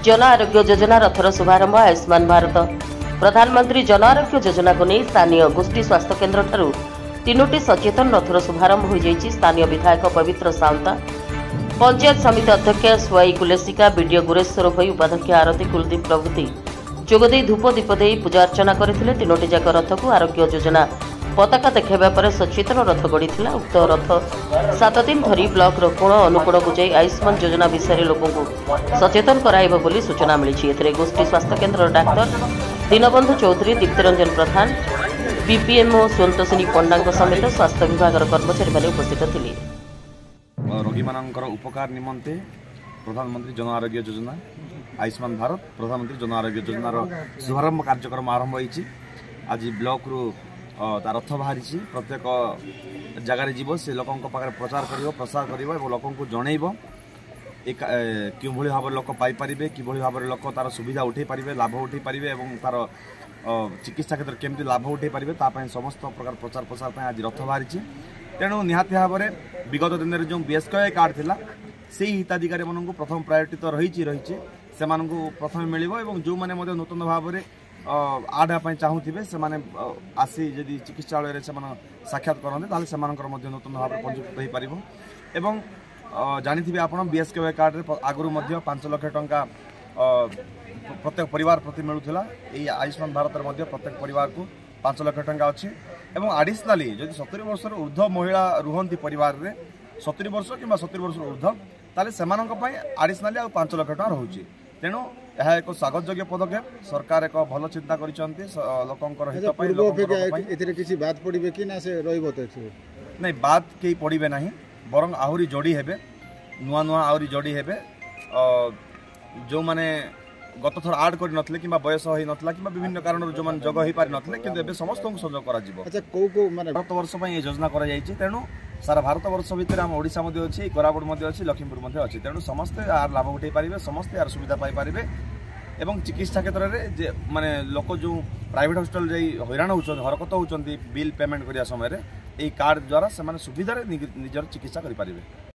Jan Arogya Yojana rather शुभारंभ आयुष्मान भारत प्रधानमंत्री जन आरोग्य योजना को नहीं स्थानीय गोष्ठी स्वास्थ्य केन्द्र ठारू तीनोटी सचेतन रथर शुभारंभ हो जाइछि। स्थानीय विधायक पवित्र साउंता, पंचायत समिति अध्यक्ष स्वाई कुलेसिका, बीडीओ गुरेश्वर भई, उपाध्यक्ष आरती कुलदीप प्रभृति जोगदे धूप दीप दे पूजा अर्चना करथिले। तीनोटी जाक रथ को आरोग्य योजना पताका देखाइबा पर सचेतन रथ गड़ीथिला। उक्त रथ 7 दिन धरी ब्लॉक कोण अनुकोण को जाई आयुष्मान योजना विषय लोक सचेतन कराइब बोली सूचना मिली। एथिरे गोष्ठी स्वास्थ्य केन्द्र डाक्तर दीनबंधु चौधरी, दीप्तिरंजन प्रधान, बीपीएमओ स्वंतसिनी पंडा समेत स्वास्थ्य विभाग कर्मचारी माने उपस्थित थिले। रोगी मानकर उपकार निमंते प्रधानमंत्री जन आरोग्य योजना आयुष्मान भारत प्रधानमंत्री जन आरोग्य योजनार शुभारंभ कार्यक्रम आरंभ होईछि। आज ब्लॉक रु रथ बाहरी प्रत्येक जगार जीव से लोकों पाखे प्रचार कर प्रसार कर लोक जनइब कि भाव लोक पाइपर कि भाव लोक तार सुविधा उठे पारे, लाभ उठे पारे और तार चिकित्सा क्षेत्र केमती लाभ उठे पारे समस्त प्रकार प्रचार प्रसार आज रथ बाहरी। तेणु निहाती भाव में विगत दिन में जो बीएसके कार्ड थिला से हिताधिकारी मानू प्रथम प्रायोरिटी तो रही से प्रथम मिल जो मैंने नूतन भाव में आड हाँपाई चाहूबे से आसी जदि चिकित्सालय से साक्षात करते से नूतन भाव में पंजीकृत हो पार। जानी आप बीएसके कार्ड आगु 5 लाख टंका प्रत्येक परिवार प्रति मिलूला। ये आयुष्मान भारत प्रत्येक परिवार को 5 लाख टंका अच्छी और आडिशनाली जब 70 वर्ष ऊर्ध महिला रुहंती परिवार में 70 वर्ष कि 70 वर्ष ऊर्ध ताले से आडिशनाली 5 लाख टंका रोचे। तेणु यह एक स्वागतयोग्य पदक्षेप सरकार एक भल चिंता कर किसी बात पड़े कि ना से नहीं बात कहीं पड़े ना बर आहरी जोड़ी हेबे नुआ नुआ आहरी जोड़ी हेबे जो माने गत थर आड कर नथले कि बयस हो नथला कि विभिन्न कारण जो मान जग हो पारि नथले किंतु एबे समस्त को संजोग करा जिवो। अच्छा को माने भारत वर्ष पई योजना करा जायछि। तेणु सारा भारत वर्ष भितर हम ओडिसा मध्ये अछि, कोरापुट मध्ये अछि, लखीमपुर मध्ये अछि। तेणु समस्त यार लाभ उठे पारिबे, समस्त यार सुविधा पाई पारिबे एवं चिकित्सा क्षेत्र में जे माने लोक जो प्राइवेट हॉस्पिटल जाई हैरान होउछन हरकत होउछन बिल पेमेंट करिया समय रे एई कार्ड द्वारा से माने सुविधा रे निजर चिकित्सा करि पारिबे।